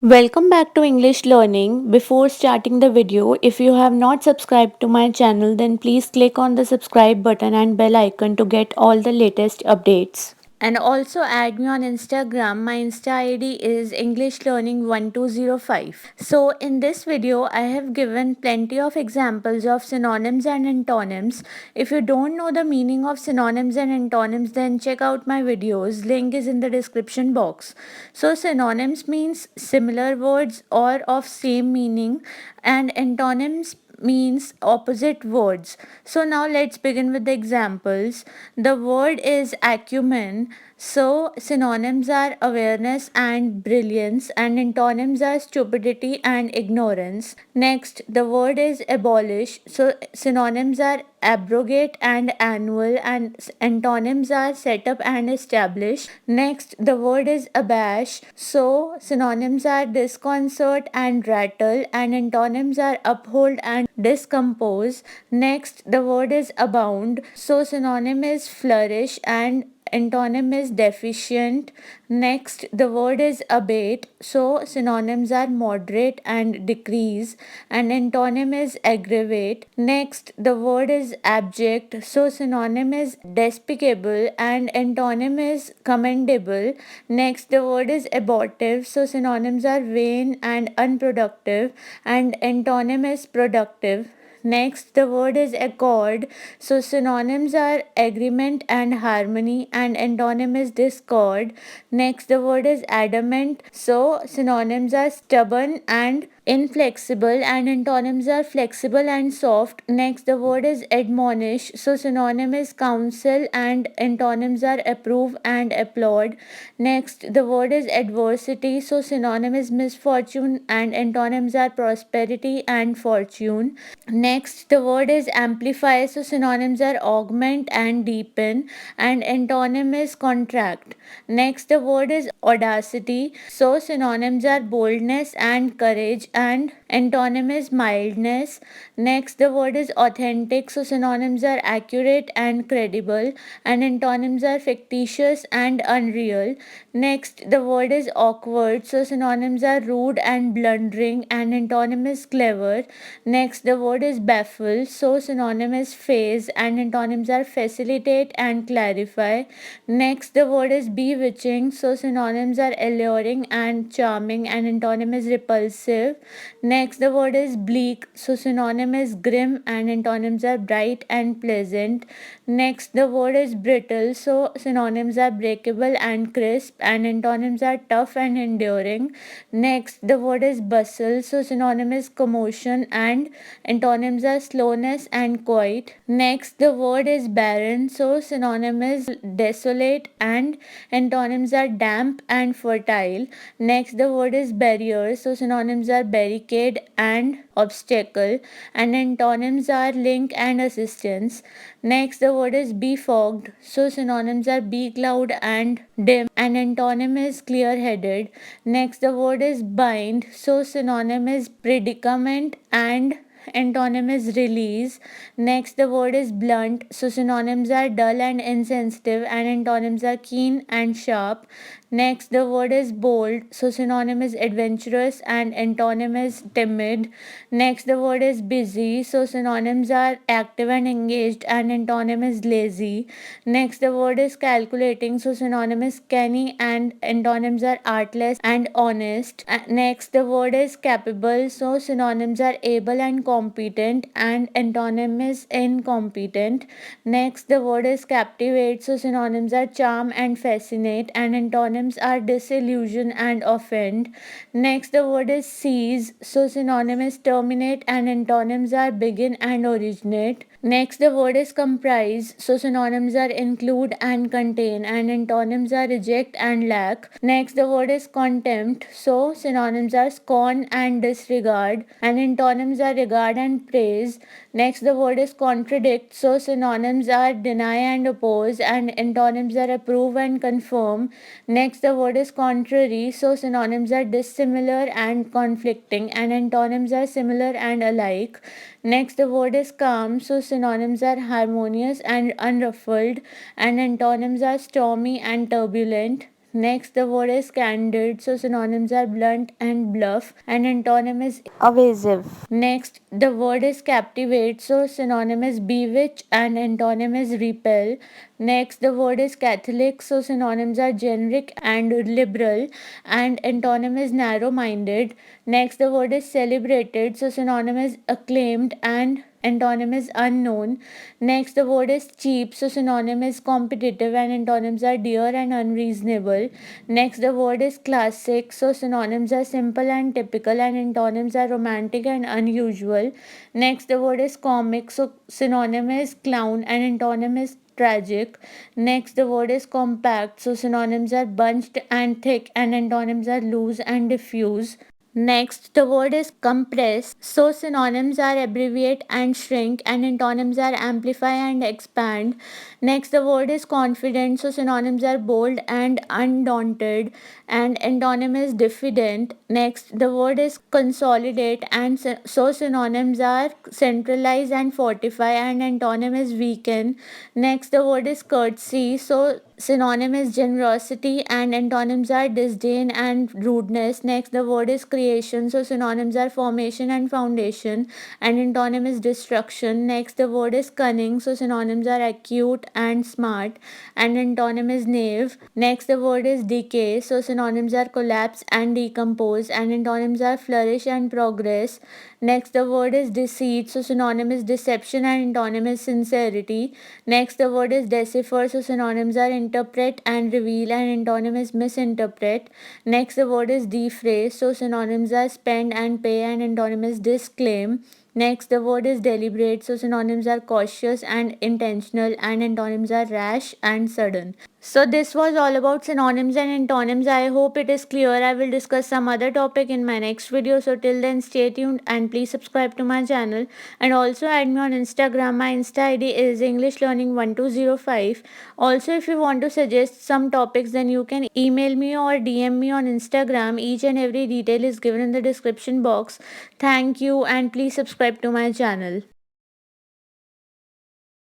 Welcome back to English Learning. Before starting the video, if you have not subscribed to my channel, then please click on the subscribe button and bell icon to get all the latest updates. And also add me on Instagram. My Insta ID is English Learning 1205. So in this video, I have given plenty of examples of synonyms and antonyms. If you don't know the meaning of synonyms and antonyms, then check out my videos. Link is in the description box. So synonyms means similar words or of same meaning, and antonyms means opposite words. So now let's begin with the examples. The word is acumen. So synonyms are awareness and brilliance, and antonyms are stupidity and ignorance. Next, the word is abolish. So synonyms are abrogate and annual, and antonyms are set up and establish. Next, the word is abash. So synonyms are disconcert and rattle, and antonyms are uphold and discompose. Next, the word is abound. So synonym is flourish and antonym is deficient. Next, the word is abate. So synonyms are moderate and decrease, and antonym is aggravate. Next, the word is abject. So synonym is despicable and antonym is commendable. Next, the word is abortive. So synonyms are vain and unproductive, and antonym is productive. Next, the word is accord. So synonyms are agreement and harmony, and antonym is discord. Next, the word is adamant. So synonyms are stubborn and inflexible, and antonyms are flexible and soft. Next, the word is admonish. So synonym is counsel, and antonyms are approve and applaud. Next, the word is adversity. So synonym is misfortune, and antonyms are prosperity and fortune. Next, the word is amplify. So synonyms are augment and deepen, and antonym is contract. Next, the word is audacity. So synonyms are boldness and courage, and antonym is mildness. Next, the word is authentic. So synonyms are accurate and credible, and antonyms are fictitious and unreal. Next, the word is awkward. So synonyms are rude and blundering, and antonym is clever. Next, the word is baffle. So synonym is phase, and antonyms are facilitate and clarify. Next, the word is bewitching. So synonyms are alluring and charming, and antonym is repulsive. Next, the word is bleak. So synonym is grim, and antonyms are bright and pleasant. Next, the word is brittle. So synonyms are breakable and crisp, and antonyms are tough and enduring. Next, the word is bustle. So synonym is commotion, and antonyms are slowness and quiet. Next, the word is barren. So synonym is desolate, and antonyms are damp and fertile. Next, the word is barrier. So synonyms are barricade and obstacle, and antonyms are link and assistance. Next, the word is befogged. So synonyms are be cloud and dim, and antonym is clear headed. Next, the word is bind. So synonym is predicament, and antonym is release. Next, the word is blunt. So synonyms are dull and insensitive, and antonyms are keen and sharp. Next, the word is bold. So synonym is adventurous, and antonym is timid. Next, the word is busy. So synonyms are active and engaged, and antonym is lazy. Next, the word is calculating. So synonym is canny, and antonyms are artless and honest. Next, the word is capable. So synonyms are able and competent, and antonym is incompetent. Next, the word is captivate. So synonyms are charm and fascinate, and antonyms are disillusion and offend. Next, the word is seize. So synonym is terminate, and antonyms are begin and originate. Next, the word is comprise. So synonyms are include and contain, and antonyms are reject and lack. Next, the word is contempt. So synonyms are scorn and disregard, and antonyms are regard and praise. Next, the word is contradict. So synonyms are deny and oppose, and antonyms are approve and confirm. Next, the word is contrary. So synonyms are dissimilar and conflicting, and antonyms are similar and alike. Next, the word is calm. So synonyms are harmonious and unruffled, and antonyms are stormy and turbulent. Next, the word is candid. So synonyms are blunt and bluff, and antonym is evasive. Next, the word is captivate. So synonym is bewitch and antonym is repel. Next, the word is Catholic. So synonyms are generic and liberal, and antonym is narrow minded. Next, the word is celebrated. So synonym is acclaimed and antonym is unknown. Next, the word is cheap. So synonym is competitive and antonyms are dear and unreasonable. Next, the word is classic. So synonyms are simple and typical and antonyms are romantic and unusual. Next, the word is comic. So synonym is clown and antonym is tragic. Next, the word is compact. So synonyms are bunched and thick and antonyms are loose and diffuse. Next, the word is compress. So synonyms are abbreviate and shrink, and antonyms are amplify and expand. Next, the word is confident. So synonyms are bold and undaunted, and antonym is diffident. Next, the word is consolidate, and so synonyms are centralize and fortify, and antonym is weaken. Next, the word is courtesy. So synonym is generosity and antonyms are disdain and rudeness. Next, the word is creation. So synonyms are formation and foundation, and antonym is destruction. Next, the word is cunning. So synonyms are acute and smart, and antonym is knave. Next, the word is decay. So synonyms are collapse and decompose, and antonyms are flourish and progress. Next, the word is deceit. So synonym is deception and antonym is sincerity. Next, the word is decipher. So synonyms are interpret and reveal, and antonym is misinterpret. Next, the word is defray. So synonyms are spend and pay, and antonym is disclaim. Next, the word is deliberate. So synonyms are cautious and intentional, and antonyms are rash and sudden. So this was all about synonyms and antonyms. I hope it is clear. I will discuss some other topic in my next video. So till then, stay tuned and please subscribe to my channel, and also add me on Instagram. My Insta ID is English Learning 1205. Also, if you want to suggest some topics, then you can email me or DM me on Instagram. Each and every detail is given in the description box. Thank you, and please subscribe to my channel.